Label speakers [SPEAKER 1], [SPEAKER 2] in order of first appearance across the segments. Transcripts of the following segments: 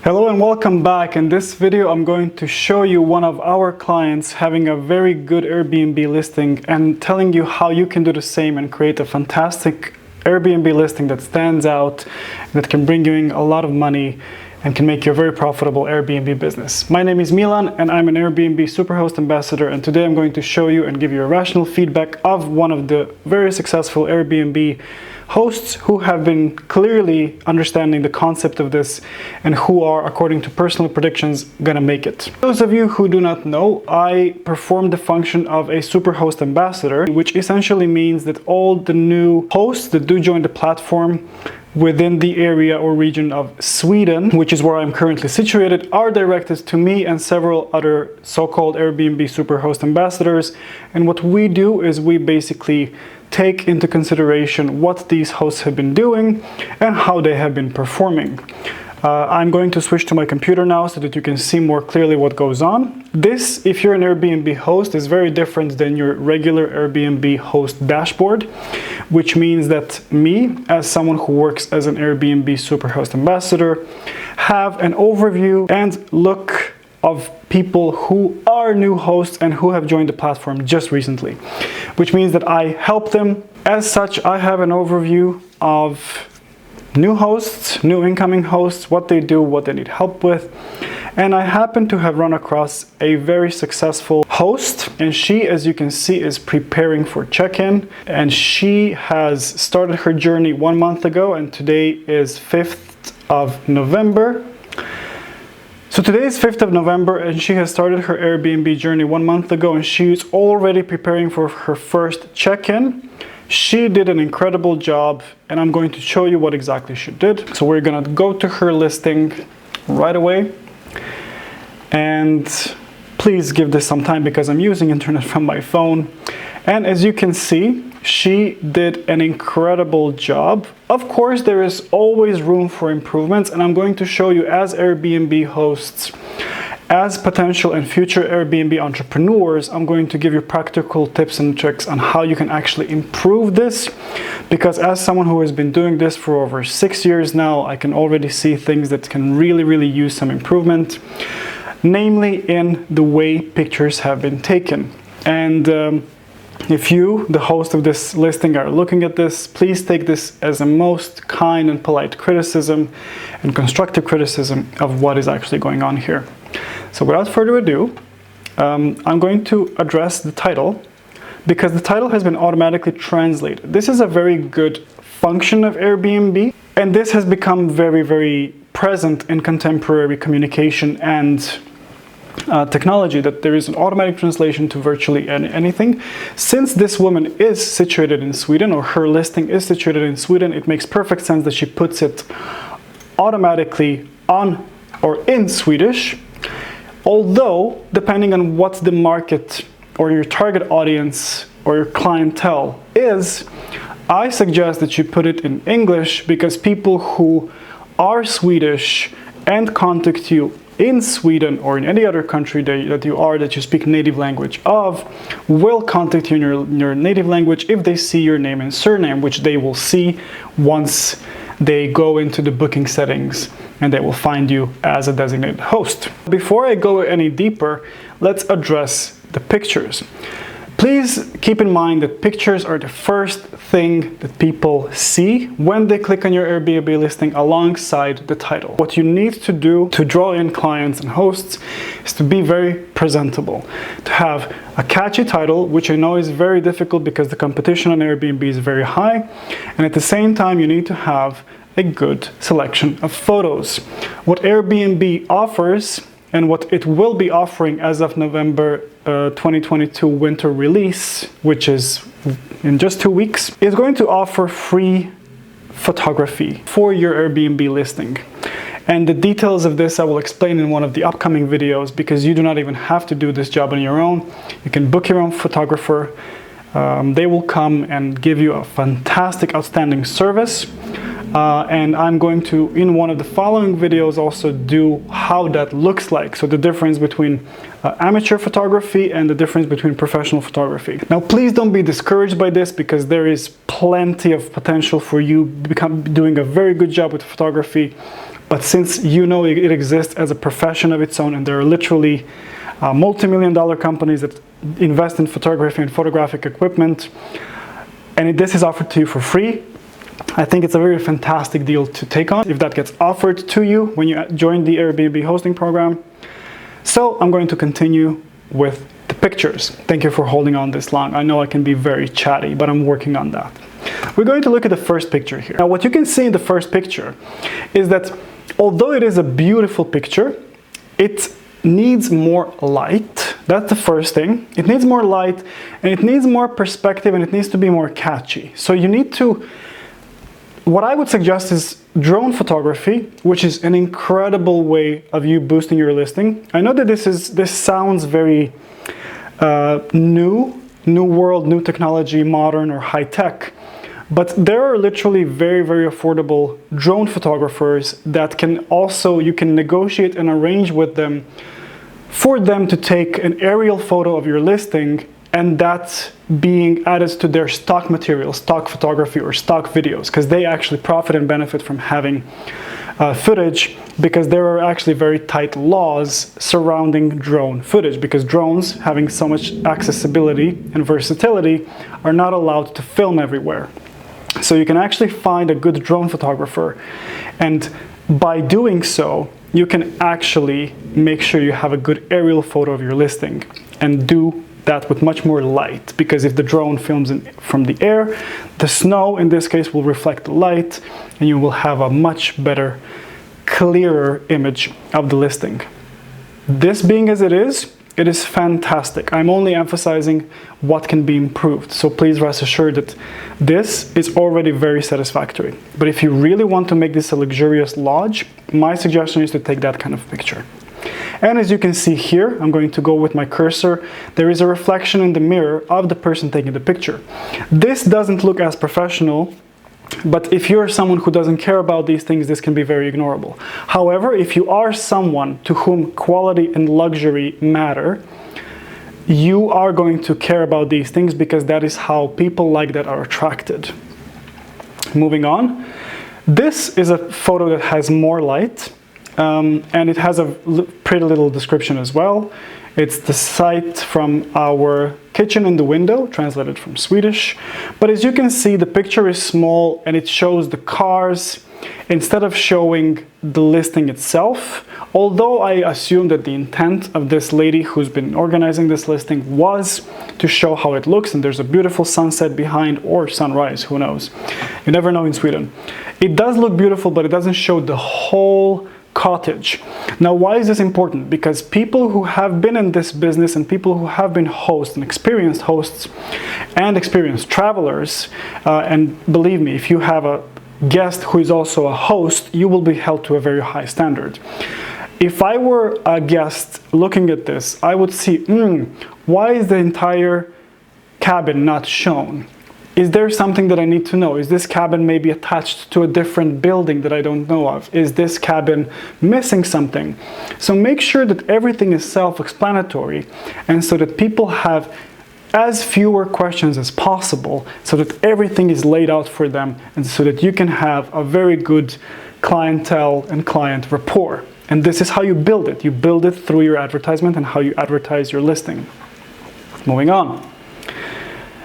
[SPEAKER 1] Hello and welcome back. In this video I'm going to show you one of our clients having a very good Airbnb listing and telling you how you can do the same and create a fantastic Airbnb listing that stands out, that can bring you in a lot of money and can make you a very profitable Airbnb business. My name is Milan and I'm an Airbnb Superhost Ambassador, and today I'm going to show you and give you a rational feedback of one of the very successful Airbnb hosts who have been clearly understanding the concept of this and who are, according to personal predictions, gonna make it. Those of you who do not know, I perform the function of a Superhost Ambassador, which essentially means that all the new hosts that do join the platform within the area or region of Sweden, which is where I'm currently situated, are directed to me and several other so-called Airbnb Superhost Ambassadors. And what we do is we basically take into consideration what these hosts have been doing and how they have been performing. I'm going to switch to my computer now so that you can see more clearly what goes on. This, if you're an Airbnb host, is very different than your regular Airbnb host dashboard, which means that me, as someone who works as an Airbnb Superhost Ambassador, have an overview and look of people who are new hosts and who have joined the platform just recently, which means that I help them. As such, I have an overview of new hosts, new incoming hosts, what they do, what they need help with. And I happen to have run across a very successful host, and she, as you can see, is preparing for check-in, and she has started her journey 1 month ago, and today is 5th of November. So today is 5th of November and she has started her Airbnb journey 1 month ago, and she's already preparing for her first check-in. She did an incredible job and I'm going to show you what exactly she did. So we're gonna go to her listing right away, and please give this some time because I'm using internet from my phone. And as you can see, she did an incredible job. Of course, there is always room for improvements, and I'm going to show you, as Airbnb hosts, as potential and future Airbnb entrepreneurs, I'm going to give you practical tips and tricks on how you can actually improve this, because as someone who has been doing this for over 6 years now, I can already see things that can really use some improvement, namely in the way pictures have been taken. And if you, the host of this listing, are looking at this, please take this as a most kind and polite criticism and constructive criticism of what is actually going on here. So without further ado, I'm going to address the title, because the title has been automatically translated. This is a very good function of Airbnb, and this has become very present in contemporary communication and technology, that there is an automatic translation to virtually anything. Since this woman is situated in Sweden, or her listing is situated in Sweden, it makes perfect sense that she puts it automatically on or in Swedish. Although, depending on what the market or your target audience or your clientele is, I suggest that you put it in English, because people who are Swedish and contact you in Sweden or in any other country that you speak native language of, will contact you in your native language if they see your name and surname, which they will see once they go into the booking settings and they will find you as a designated host. Before I go any deeper, let's address the pictures. Please keep in mind that pictures are the first thing that people see when they click on your Airbnb listing alongside the title. What you need to do to draw in clients and hosts is to be very presentable, to have a catchy title, which I know is very difficult because the competition on Airbnb is very high, and at the same time you need to have a good selection of photos. What Airbnb offers, and what it will be offering as of November 2022 winter release, which is in just 2 weeks, is going to offer free photography for your Airbnb listing. And the details of this I will explain in one of the upcoming videos, because you do not even have to do this job on your own. You can book your own photographer. They will come and give you a fantastic, outstanding service. And I'm going to, in one of the following videos, also do how that looks like. So the difference between amateur photography and the difference between professional photography. Now, please don't be discouraged by this, because there is plenty of potential for you doing a very good job with photography But since you know it exists as a profession of its own, and there are literally multi-million-dollar companies that invest in photography and photographic equipment, and this is offered to you for free, I think it's a very fantastic deal to take on if that gets offered to you when you join the Airbnb hosting program. So I'm going to continue with the pictures. Thank you for holding on this long. I know I can be very chatty, but I'm working on that. We're going to look at the first picture here. Now, what you can see in the first picture is that although it is a beautiful picture, it needs more light. That's the first thing. It needs more light, and it needs more perspective, and it needs to be more catchy. So you need to, what I would suggest is drone photography, which is an incredible way of you boosting your listing. I know that this sounds very new world, new technology, modern or high tech, but there are literally very, very affordable drone photographers that can also, you can negotiate and arrange with them for them to take an aerial photo of your listing, and that's being added to their stock material, stock photography or stock videos, because they actually profit and benefit from having footage, because there are actually very tight laws surrounding drone footage, because drones, having so much accessibility and versatility, are not allowed to film everywhere. So you can actually find a good drone photographer, and by doing so, you can actually make sure you have a good aerial photo of your listing, and do that with much more light, because if the drone films from the air, the snow in this case will reflect the light, and you will have a much better, clearer image of the listing. This being as it is fantastic. I'm only emphasizing what can be improved, so please rest assured that this is already very satisfactory. But if you really want to make this a luxurious lodge, my suggestion is to take that kind of picture. And as you can see here, I'm going to go with my cursor, there is a reflection in the mirror of the person taking the picture. This doesn't look as professional, but if you're someone who doesn't care about these things, this can be very ignorable. However, if you are someone to whom quality and luxury matter, you are going to care about these things, because that is how people like that are attracted. Moving on, this is a photo that has more light. And it has a pretty little description as well. It's the sight from our kitchen in the window, translated from Swedish. But as you can see, the picture is small and it shows the cars instead of showing the listing itself. Although I assume that the intent of this lady who's been organizing this listing was to show how it looks, and there's a beautiful sunset behind, or sunrise, who knows. You never know in Sweden. It does look beautiful, but it doesn't show the whole cottage. Now, why is this important? Because people who have been in this business, and people who have been hosts and experienced hosts and experienced travelers, and believe me, if you have a guest who is also a host, you will be held to a very high standard. If I were a guest looking at this, I would see, why is the entire cabin not shown? Is there something that I need to know? Is this cabin maybe attached to a different building that I don't know of? Is this cabin missing something? So make sure that everything is self-explanatory, and so that people have as fewer questions as possible, so that everything is laid out for them, and so that you can have a very good clientele and client rapport. And this is how you build it. You build it through your advertisement and how you advertise your listing. Moving on.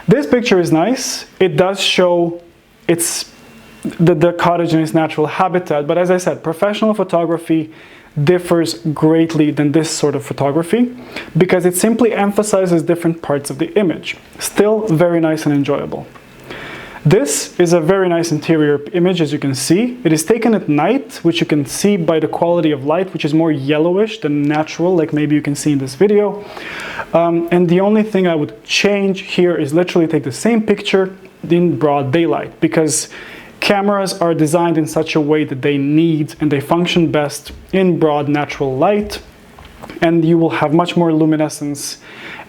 [SPEAKER 1] This picture is nice. It does show the cottage in its natural habitat, but as I said, professional photography differs greatly than this sort of photography, because it simply emphasizes different parts of the image. Still very nice and enjoyable. This is a very nice interior image, as you can see. It is taken at night, which you can see by the quality of light, which is more yellowish than natural, like maybe you can see in this video. And the only thing I would change here is literally take the same picture in broad daylight, because cameras are designed in such a way that they need and they function best in broad natural light, and you will have much more luminescence,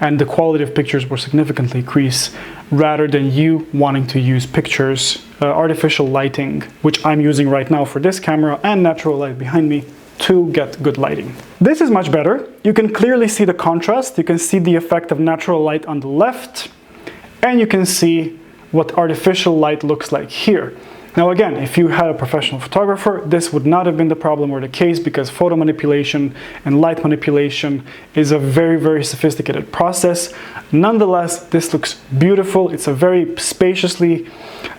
[SPEAKER 1] and the quality of pictures will significantly increase, rather than you wanting to use pictures, artificial lighting, which I'm using right now for this camera, and natural light behind me to get good lighting. This is much better. You can clearly see the contrast. You can see the effect of natural light on the left, and you can see what artificial light looks like here. Now again, if you had a professional photographer, this would not have been the problem or the case, because photo manipulation and light manipulation is a very, very sophisticated process. Nonetheless, this looks beautiful. It's a very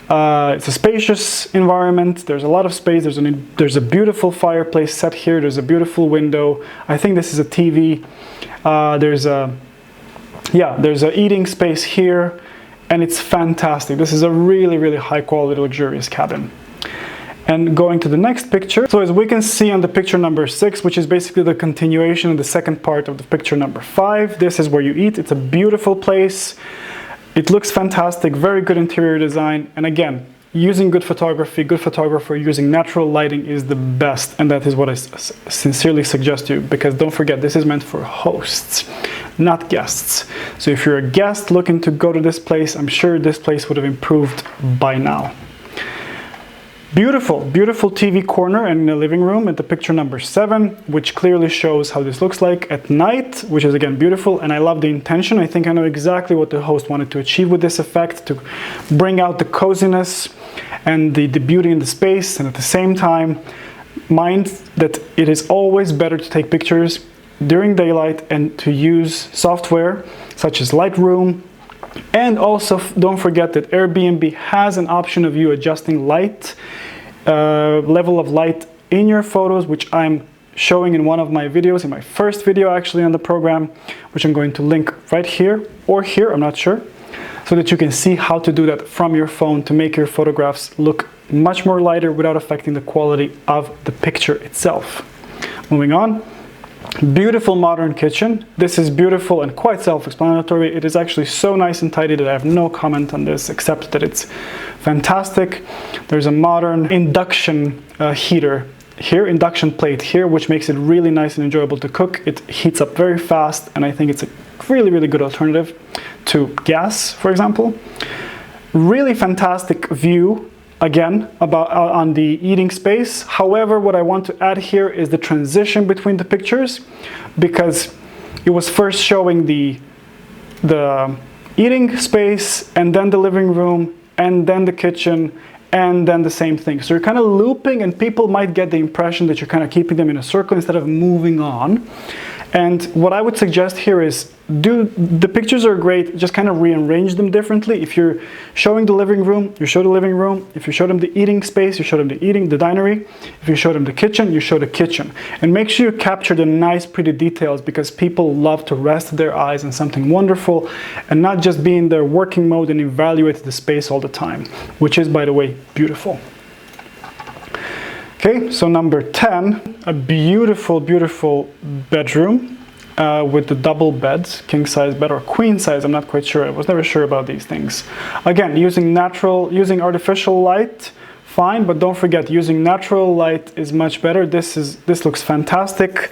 [SPEAKER 1] it's a spacious environment. There's a lot of space. There's a beautiful fireplace set here. There's a beautiful window. I think this is a TV. There's a eating space here, and it's fantastic. This is a really, really high quality, luxurious cabin. And going to the next picture. So as we can see on the picture number 6, which is basically the continuation of the second part of the picture number 5, this is where you eat. It's a beautiful place. It looks fantastic, very good interior design. And again, using good photographer using natural lighting is the best. And that is what I sincerely suggest to you, because don't forget, this is meant for hosts, not guests. So if you're a guest looking to go to this place, I'm sure this place would have improved by now. Beautiful, beautiful TV corner and in the living room at the picture number 7, which clearly shows how this looks like at night, which is again beautiful. And I love the intention. I think I know exactly what the host wanted to achieve with this effect, to bring out the coziness and the beauty in the space, and at the same time, mind that it is always better to take pictures during daylight and to use software such as Lightroom. And also don't forget that Airbnb has an option of you adjusting light, level of light in your photos, which I'm showing in one of my videos, in my first video actually on the program, which I'm going to link right here or here, I'm not sure, so that you can see how to do that from your phone to make your photographs look much more lighter without affecting the quality of the picture itself. Moving on. Beautiful modern kitchen. This is beautiful and quite self-explanatory. It is actually so nice and tidy that I have no comment on this, except that it's fantastic. There's a modern induction heater here, induction plate here, which makes it really nice and enjoyable to cook. It heats up very fast, and I think it's a really, really good alternative to gas, for example. Really fantastic view. Again, on the eating space. However, what I want to add here is the transition between the pictures, because it was first showing the eating space, and then the living room, and then the kitchen, and then the same thing. So you're kind of looping, and people might get the impression that you're kind of keeping them in a circle instead of moving on. And what I would suggest here is, the pictures are great, just kind of rearrange them differently. If you're showing the living room, you show the living room. If you show them the eating space, you show them the dinery. If you show them the kitchen, you show the kitchen. And make sure you capture the nice, pretty details, because people love to rest their eyes on something wonderful and not just be in their working mode and evaluate the space all the time, which is, by the way, beautiful. Okay, so number 10, a beautiful, beautiful bedroom with the double beds, king size bed or queen size, I'm not quite sure. I was never sure about these things. Again, using artificial light, fine, but don't forget, using natural light is much better. This looks fantastic,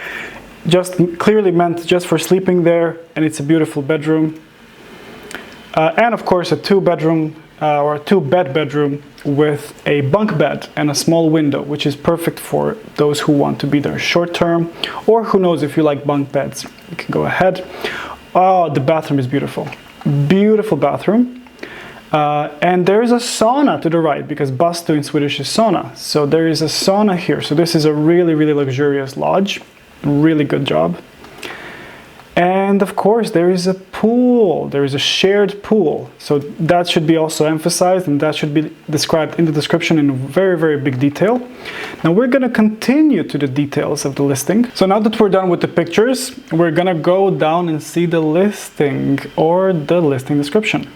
[SPEAKER 1] just clearly meant just for sleeping there, and it's a beautiful bedroom. And of course, a two-bedroom or a two-bed bedroom with a bunk bed and a small window, which is perfect for those who want to be there short term, or who knows, if you like bunk beds, you can go ahead. Oh, the bathroom is beautiful. Beautiful bathroom. And there is a sauna to the right, because bastu in Swedish is sauna. So there is a sauna here. So this is a really, really luxurious lodge. Really good job. And of course, there is a pool. There is a shared pool. So that should be also emphasized, and that should be described in the description in very, very big detail. Now we're going to continue to the details of the listing. So now that we're done with the pictures, we're going to go down and see the listing or the listing description.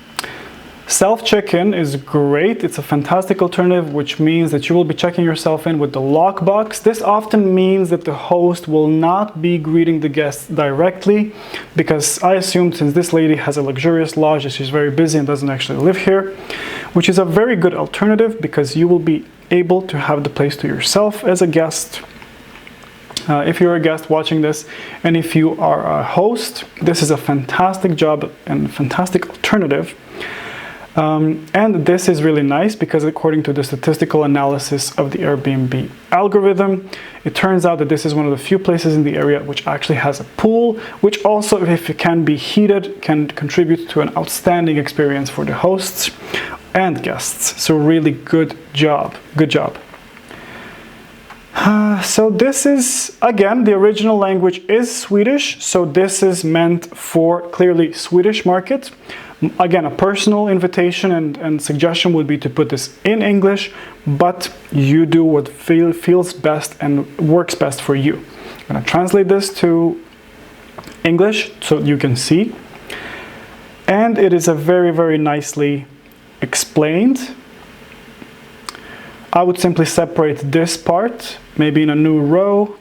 [SPEAKER 1] Self-check-in is great. It's a fantastic alternative, which means that you will be checking yourself in with the lockbox. This often means that the host will not be greeting the guests directly, because I assume, since this lady has a luxurious lodge, that she's very busy and doesn't actually live here, which is a very good alternative, because you will be able to have the place to yourself as a guest. If you're a guest watching this, and if you are a host, this is a fantastic job and fantastic alternative. And this is really nice, because according to the statistical analysis of the Airbnb algorithm, it turns out that this is one of the few places in the area which actually has a pool, which also, if it can be heated, can contribute to an outstanding experience for the hosts. and guests. So really good job. Good job. So this is, again, the original language is Swedish, so this is meant for clearly Swedish market. Again, a personal invitation and suggestion would be to put this in English, but you do what feels best and works best for you. I'm going to translate this to English so you can see. And it is a very, very nicely explained. I would simply separate this part, maybe in a new row,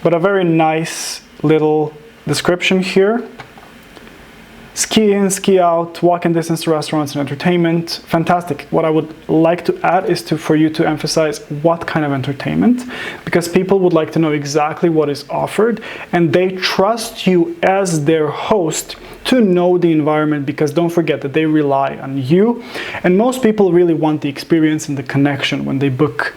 [SPEAKER 1] but a very nice little description here. Ski in, ski out, walking distance to restaurants and entertainment. Fantastic. What I would like to add is for you to emphasize what kind of entertainment, because people would like to know exactly what is offered, and they trust you as their host to know the environment, because don't forget that they rely on you, and most people really want the experience and the connection when they book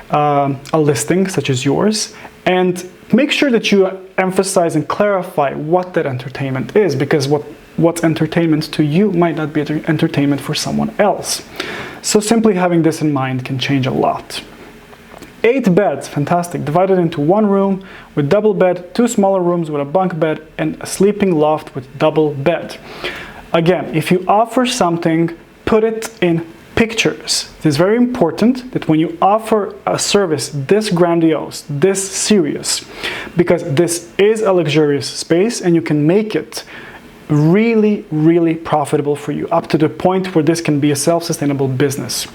[SPEAKER 1] a listing such as yours. And make sure that you emphasize and clarify what that entertainment is, because what's entertainment to you might not be entertainment for someone else. So simply having this in mind can change a lot. 8 beds, fantastic, divided into 1 room with double bed, 2 smaller rooms with a bunk bed, and a sleeping loft with double bed. Again, if you offer something, put it in pictures. It is very important that when you offer a service this grandiose, this serious, because this is a luxurious space and you can make it really, really profitable for you, up to the point where this can be a self-sustainable business.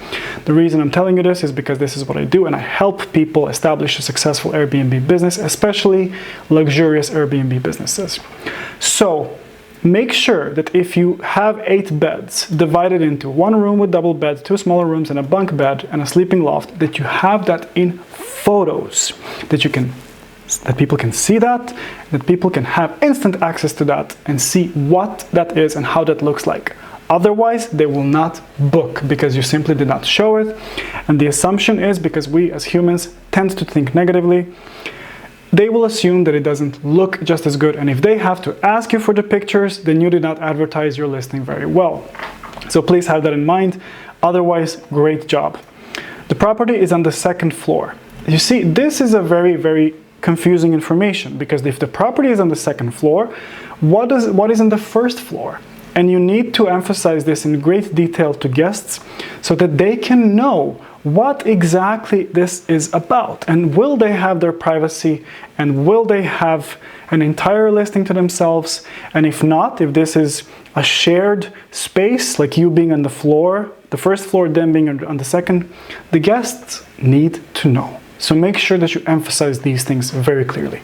[SPEAKER 1] The reason I'm telling you this is because this is what I do, and I help people establish a successful Airbnb business, especially luxurious Airbnb businesses. So make sure that if you have 8 beds divided into 1 room with double bed, 2 smaller rooms and a bunk bed and a sleeping loft, that you have that in photos, that people can see that people can have instant access to that and see what that is and how that looks like. Otherwise, they will not book because you simply did not show it. And the assumption is, because we as humans tend to think negatively, they will assume that it doesn't look just as good. And if they have to ask you for the pictures, then you did not advertise your listing very well. So please have that in mind. Otherwise, great job. The property is on the 2nd floor. You see, this is a very, very confusing information, because if the property is on the 2nd floor, what is on the 1st floor? And you need to emphasize this in great detail to guests so that they can know what exactly this is about, and will they have their privacy, and will they have an entire listing to themselves. And if not, if this is a shared space, like you being on the floor, the 1st floor, them being on the 2nd, the guests need to know. So make sure that you emphasize these things very clearly.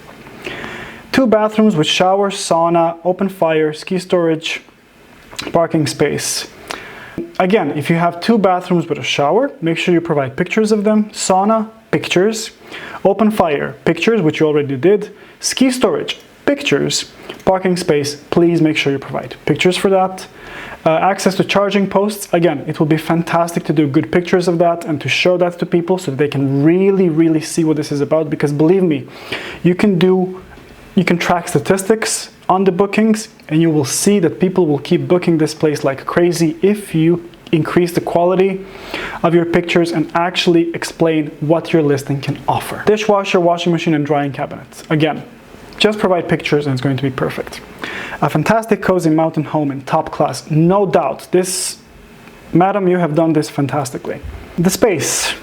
[SPEAKER 1] 2 bathrooms with shower, sauna, open fire, ski storage, parking space. Again, if you have 2 bathrooms with a shower, make sure you provide pictures of them. Sauna, pictures. Open fire, pictures, which you already did. Ski storage, pictures. Parking space, please make sure you provide pictures for that. Access to charging posts, again, it will be fantastic to do good pictures of that and to show that to people so that they can really, really see what this is about, because believe me, you can track statistics on the bookings and you will see that people will keep booking this place like crazy if you increase the quality of your pictures and actually explain what your listing can offer. Dishwasher, washing machine, and drying cabinets. Again, just provide pictures and it's going to be perfect. A fantastic cozy mountain home in top class, no doubt. This, madam, you have done this fantastically. The space,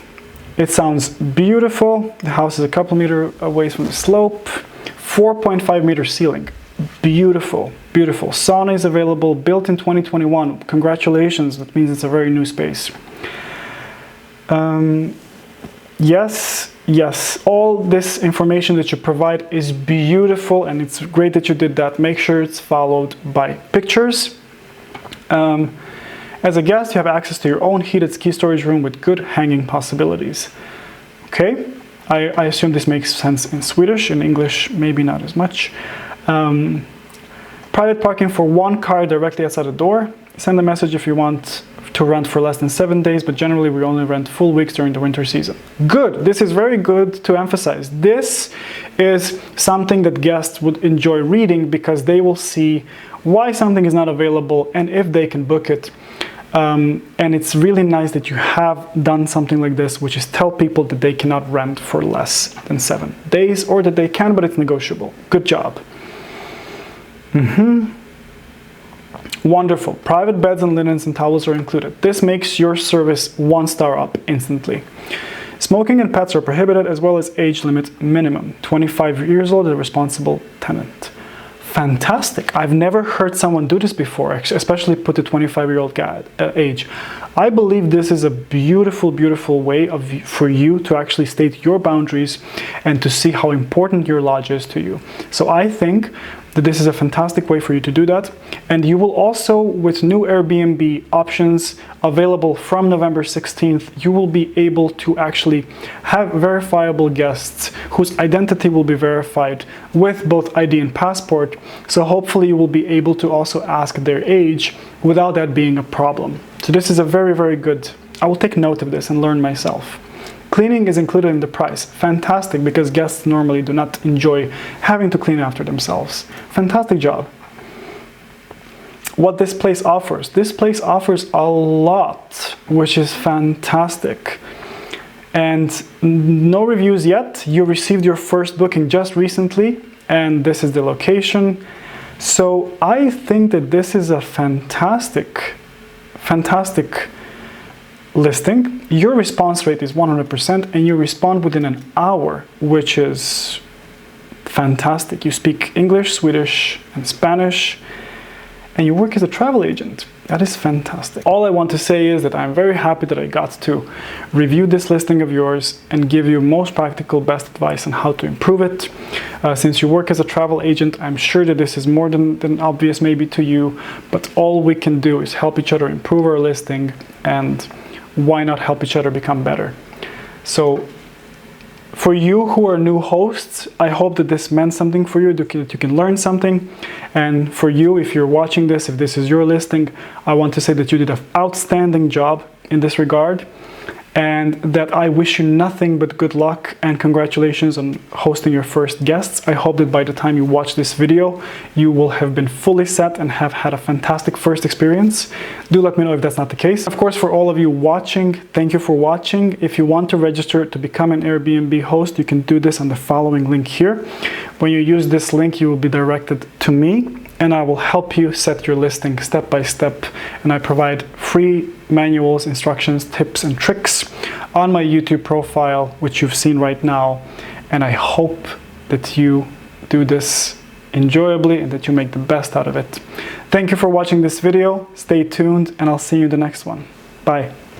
[SPEAKER 1] it sounds beautiful. The house is a couple meters away from the slope. 4.5 meter ceiling, beautiful, beautiful. Sauna is available, built in 2021. Congratulations, that means it's a very new space. Yes, all this information that you provide is beautiful, and it's great that you did that. Make sure it's followed by pictures. As a guest, you have access to your own heated ski storage room with good hanging possibilities. Okay, I assume this makes sense in Swedish. In English, maybe not as much. Private parking for 1 car directly outside the door. Send a message if you want to rent for less than 7 days, but generally we only rent full weeks during the winter season. Good, this is very good to emphasize. This is something that guests would enjoy reading, because they will see why something is not available and if they can book it. And it's really nice that you have done something like this, which is tell people that they cannot rent for less than 7 days, or that they can, but it's negotiable. Good job. Wonderful. Private beds and linens and towels are included. This makes your service 1 star up instantly. Smoking and pets are prohibited, as well as age limit minimum. 25 years old, a responsible tenant. Fantastic. I've never heard someone do this before, especially put the 25-year-old age. I believe this is a beautiful, beautiful way for you to actually state your boundaries and to see how important your lodge is to you. So I think that this is a fantastic way for you to do that. And you will also, with new Airbnb options available from November 16th, you will be able to actually have verifiable guests whose identity will be verified with both ID and passport. So hopefully you will be able to also ask their age without that being a problem. So this is a very, very good, I will take note of this and learn myself. Cleaning is included in the price. Fantastic, because guests normally do not enjoy having to clean after themselves. Fantastic job. What this place offers. This place offers a lot, which is fantastic. And no reviews yet. You received your first booking just recently, and this is the location. So I think that this is a fantastic listing. Your response rate is 100%, and you respond within an hour, which is fantastic. You speak English, Swedish, and Spanish, and you work as a travel agent. That is fantastic. All I want to say is that I'm very happy that I got to review this listing of yours and give you most practical, best advice on how to improve it. Since you work as a travel agent, I'm sure that this is more than obvious maybe to you, but all we can do is help each other improve our listing, and why not help each other become better? So for you who are new hosts, I hope that this meant something for you, that you can learn something. And for you, if you're watching this, if this is your listing, I want to say that you did an outstanding job in this regard, and that I wish you nothing but good luck and congratulations on hosting your first guests. I hope that by the time you watch this video, you will have been fully set and have had a fantastic first experience. Do let me know if that's not the case. Of course, for all of you watching, thank you for watching. If you want to register to become an Airbnb host, you can do this on the following link here. When you use this link, you will be directed to me, and I will help you set your listing step by step. And I provide free manuals, instructions, tips, and tricks on my YouTube profile, which you've seen right now. And I hope that you do this enjoyably and that you make the best out of it. Thank you for watching this video. Stay tuned, and I'll see you in the next one. Bye.